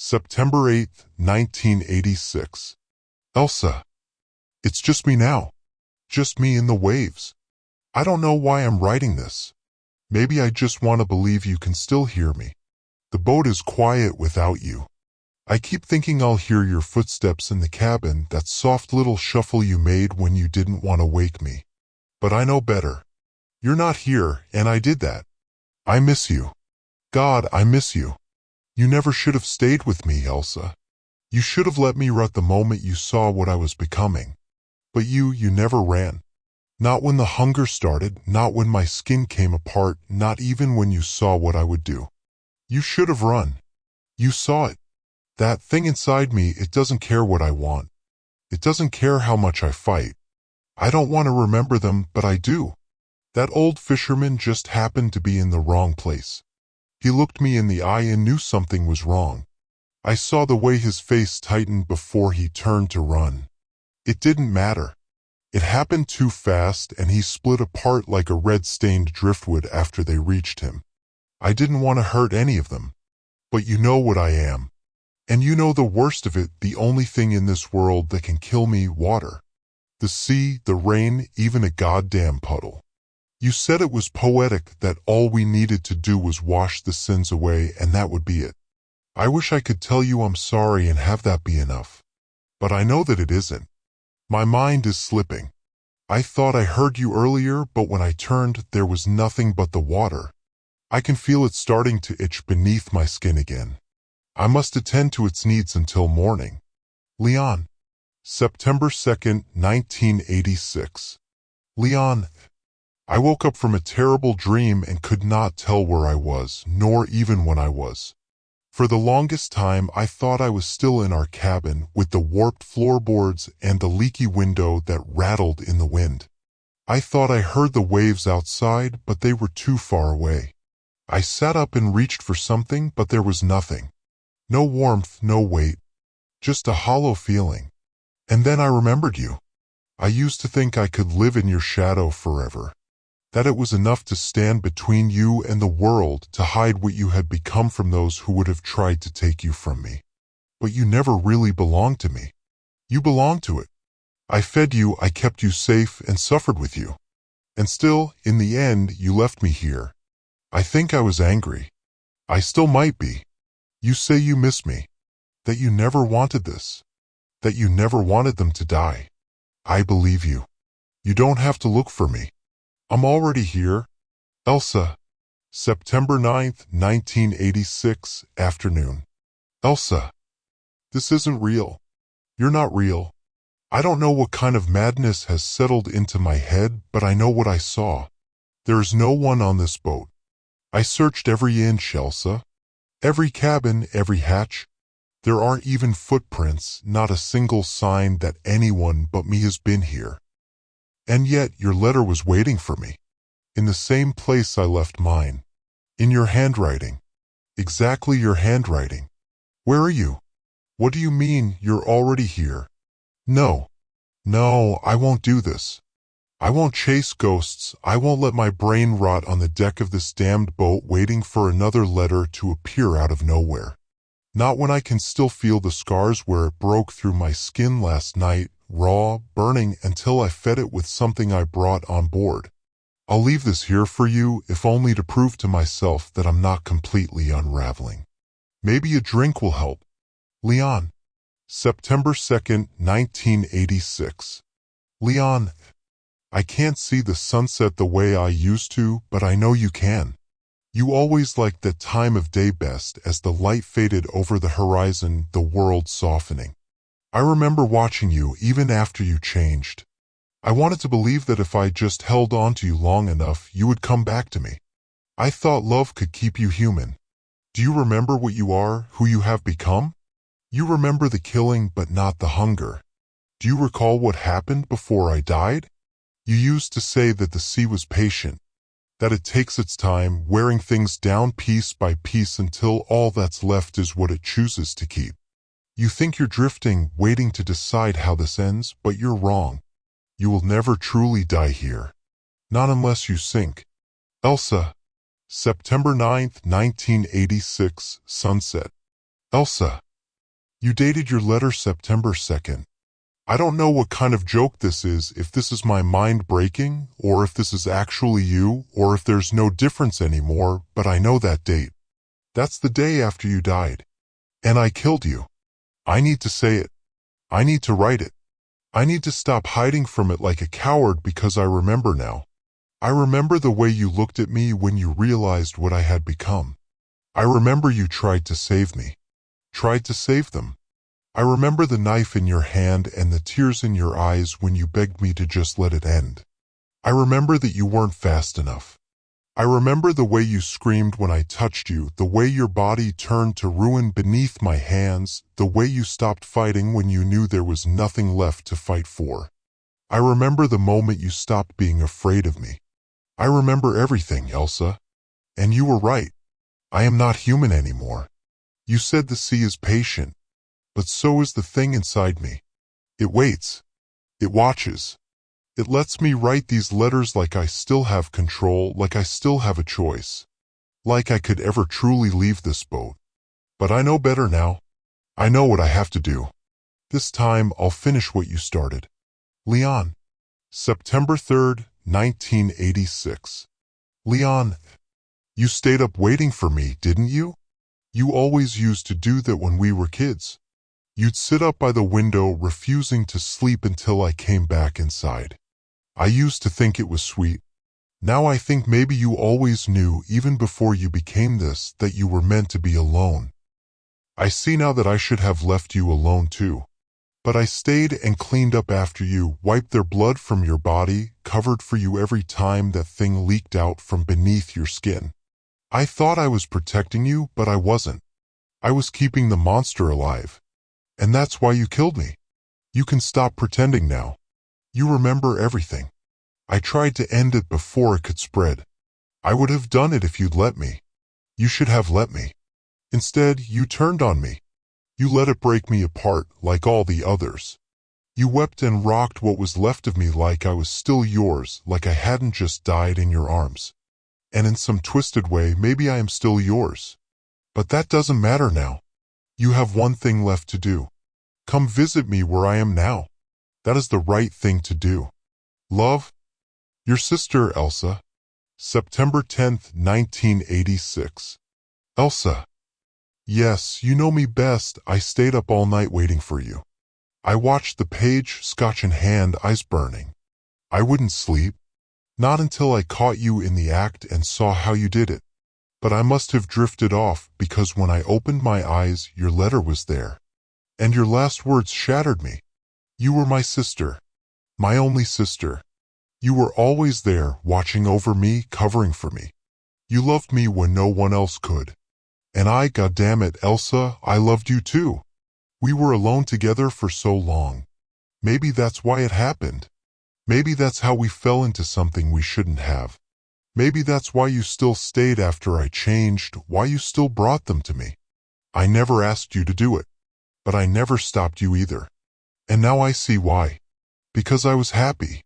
September 8th, 1986. Elsa. It's just me now. Just me in the waves. I don't know why I'm writing this. Maybe I just want to believe you can still hear me. The boat is quiet without you. I keep thinking I'll hear your footsteps in the cabin, that soft little shuffle you made when you didn't want to wake me. But I know better. You're not here, and I did that. I miss you. God, I miss you. You never should have stayed with me, Elsa. You should have let me rot the moment you saw what I was becoming. But you never ran. Not when the hunger started, not when my skin came apart, not even when you saw what I would do. You should have run. You saw it. That thing inside me, it doesn't care what I want. It doesn't care how much I fight. I don't want to remember them, but I do. That old fisherman just happened to be in the wrong place. He looked me in the eye and knew something was wrong. I saw the way his face tightened before he turned to run. It didn't matter. It happened too fast, and he split apart like a red-stained driftwood after they reached him. I didn't want to hurt any of them. But you know what I am. And you know the worst of it, the only thing in this world that can kill me, water. The sea, the rain, even a goddamn puddle. You said it was poetic, that all we needed to do was wash the sins away, and that would be it. I wish I could tell you I'm sorry and have that be enough. But I know that it isn't. My mind is slipping. I thought I heard you earlier, but when I turned, there was nothing but the water. I can feel it starting to itch beneath my skin again. I must attend to its needs until morning. Leon. September 2nd, 1986. Leon. I woke up from a terrible dream and could not tell where I was, nor even when I was. For the longest time, I thought I was still in our cabin with the warped floorboards and the leaky window that rattled in the wind. I thought I heard the waves outside, but they were too far away. I sat up and reached for something, but there was nothing. No warmth, no weight. Just a hollow feeling. And then I remembered you. I used to think I could live in your shadow forever. That it was enough to stand between you and the world, to hide what you had become from those who would have tried to take you from me. But you never really belonged to me. You belonged to it. I fed you, I kept you safe, and suffered with you. And still, in the end, you left me here. I think I was angry. I still might be. You say you miss me. That you never wanted this. That you never wanted them to die. I believe you. You don't have to look for me. I'm already here. Elsa. September 9th, 1986, afternoon. Elsa. This isn't real. You're not real. I don't know what kind of madness has settled into my head, but I know what I saw. There is no one on this boat. I searched every inch, Elsa. Every cabin, every hatch. There aren't even footprints, not a single sign that anyone but me has been here. And yet your letter was waiting for me. In the same place I left mine. In your handwriting. Exactly your handwriting. Where are you? What do you mean, you're already here? No. No, I won't do this. I won't chase ghosts. I won't let my brain rot on the deck of this damned boat waiting for another letter to appear out of nowhere. Not when I can still feel the scars where it broke through my skin last night, raw, burning until I fed it with something I brought on board. I'll leave this here for you, if only to prove to myself that I'm not completely unraveling. Maybe a drink will help. Leon. September 2nd, 1986. Leon. I can't see the sunset the way I used to, but I know you can. You always liked that time of day best, as the light faded over the horizon, the world softening. I remember watching you even after you changed. I wanted to believe that if I just held on to you long enough, you would come back to me. I thought love could keep you human. Do you remember what you are, who you have become? You remember the killing but not the hunger. Do you recall what happened before I died? You used to say that the sea was patient, that it takes its time, wearing things down piece by piece until all that's left is what it chooses to keep. You think you're drifting, waiting to decide how this ends, but you're wrong. You will never truly die here. Not unless you sink. Elsa. September 9th, 1986, sunset. Elsa. You dated your letter September 2nd. I don't know what kind of joke this is, if this is my mind breaking, or if this is actually you, or if there's no difference anymore, but I know that date. That's the day after you died. And I killed you. I need to say it. I need to write it. I need to stop hiding from it like a coward because I remember now. I remember the way you looked at me when you realized what I had become. I remember you tried to save me. Tried to save them. I remember the knife in your hand and the tears in your eyes when you begged me to just let it end. I remember that you weren't fast enough. I remember the way you screamed when I touched you, the way your body turned to ruin beneath my hands, the way you stopped fighting when you knew there was nothing left to fight for. I remember the moment you stopped being afraid of me. I remember everything, Elsa. And you were right. I am not human anymore. You said the sea is patient, but so is the thing inside me. It waits. It watches. It lets me write these letters like I still have control, like I still have a choice. Like I could ever truly leave this boat. But I know better now. I know what I have to do. This time I'll finish what you started. Leon. September 3rd, 1986. Leon, you stayed up waiting for me, didn't you? You always used to do that when we were kids. You'd sit up by the window, refusing to sleep until I came back inside. I used to think it was sweet. Now I think maybe you always knew, even before you became this, that you were meant to be alone. I see now that I should have left you alone too. But I stayed and cleaned up after you, wiped their blood from your body, covered for you every time that thing leaked out from beneath your skin. I thought I was protecting you, but I wasn't. I was keeping the monster alive. And that's why you killed me. You can stop pretending now. You remember everything. I tried to end it before it could spread. I would have done it if you'd let me. You should have let me. Instead, you turned on me. You let it break me apart, like all the others. You wept and rocked what was left of me like I was still yours, like I hadn't just died in your arms. And in some twisted way, maybe I am still yours. But that doesn't matter now. You have one thing left to do. Come visit me where I am now. That is the right thing to do. Love, your sister, Elsa. September 10th, 1986. Elsa. Yes, you know me best. I stayed up all night waiting for you. I watched the page, scotch in hand, eyes burning. I wouldn't sleep. Not until I caught you in the act and saw how you did it. But I must have drifted off, because when I opened my eyes, your letter was there. And your last words shattered me. You were my sister. My only sister. You were always there, watching over me, covering for me. You loved me when no one else could. And I, goddammit, Elsa, I loved you too. We were alone together for so long. Maybe that's why it happened. Maybe that's how we fell into something we shouldn't have. Maybe that's why you still stayed after I changed, why you still brought them to me. I never asked you to do it. But I never stopped you either. And now I see why. Because I was happy.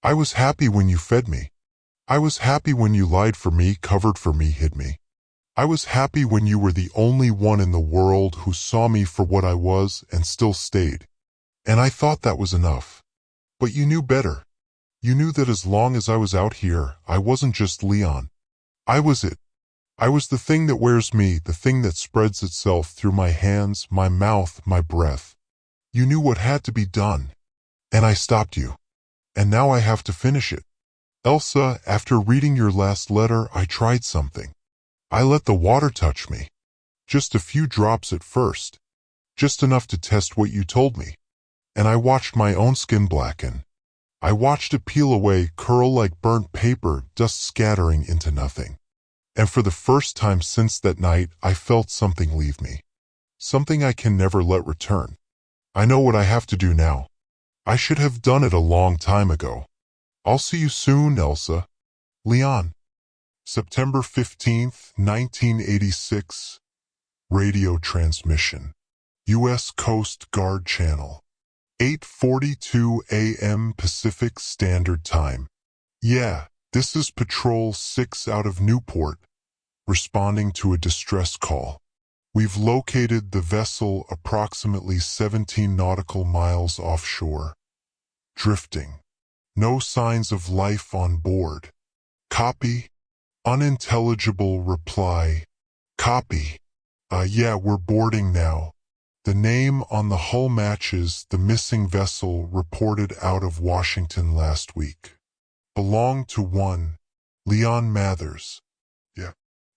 I was happy when you fed me. I was happy when you lied for me, covered for me, hid me. I was happy when you were the only one in the world who saw me for what I was and still stayed. And I thought that was enough. But you knew better. You knew that as long as I was out here, I wasn't just Leon. I was it. I was the thing that wears me, the thing that spreads itself through my hands, my mouth, my breath. You knew what had to be done. And I stopped you. And now I have to finish it. Elsa, after reading your last letter, I tried something. I let the water touch me. Just a few drops at first. Just enough to test what you told me. And I watched my own skin blacken. I watched it peel away, curl like burnt paper, dust scattering into nothing. And for the first time since that night, I felt something leave me. Something I can never let return. I know what I have to do now. I should have done it a long time ago. I'll see you soon, Elsa. Leon. September 15th, 1986. Radio transmission. U.S. Coast Guard Channel. 8:42 a.m. Pacific Standard Time. Yeah, this is Patrol 6 out of Newport, responding to a distress call. We've located the vessel approximately 17 nautical miles offshore. Drifting. No signs of life on board. Copy. Unintelligible reply. Copy. Yeah, we're boarding now. The name on the hull matches the missing vessel reported out of Washington last week. Belonged to one, Leon Mathers. Yeah.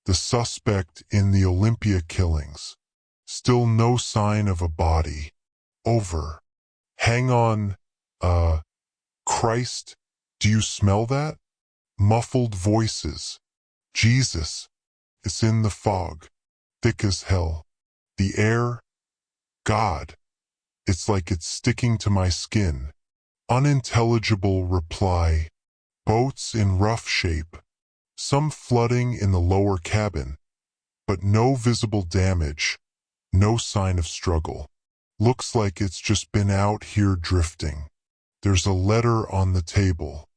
The suspect in the Olympia killings. Still no sign of a body. Over. Hang on. Christ, do you smell that? Muffled voices. Jesus. It's in the fog. Thick as hell. The air. God. It's like it's sticking to my skin. Unintelligible reply. Boats in rough shape. Some flooding in the lower cabin. But no visible damage. No sign of struggle. Looks like it's just been out here drifting. There's a letter on the table.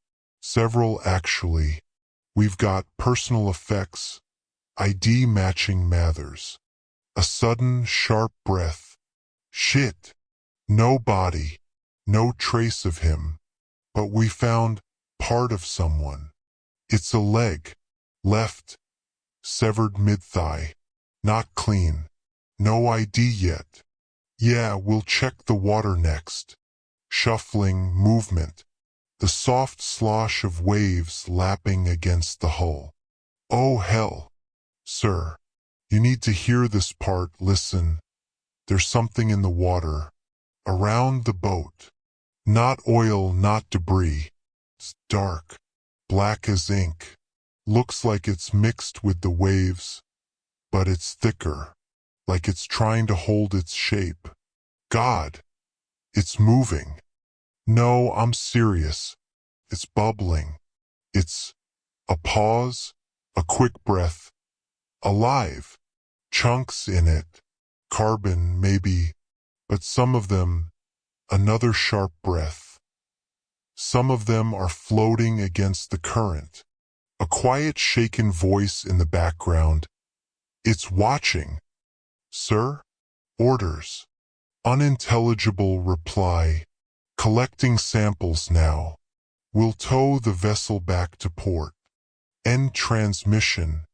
Several actually. We've got personal effects. ID matching Mathers. A sudden, sharp breath. Shit. No body. No trace of him. But we found part of someone. It's a leg. Left. Severed mid-thigh. Not clean. No ID yet. Yeah, we'll check the water next. Shuffling movement. The soft slosh of waves lapping against the hull. Oh hell. Sir. You need to hear this part. Listen. There's something in the water. Around the boat. Not oil, not debris. It's dark. Black as ink. Looks like it's mixed with the waves. But it's thicker. Like it's trying to hold its shape. God. It's moving. No, I'm serious. It's bubbling. It's a pause, a quick breath. Alive. Chunks in it. Carbon, maybe. But some of them, another sharp breath. Some of them are floating against the current. A quiet shaken voice in the background. It's watching. Sir? Orders. Unintelligible reply. Collecting samples now. We'll tow the vessel back to port. End transmission.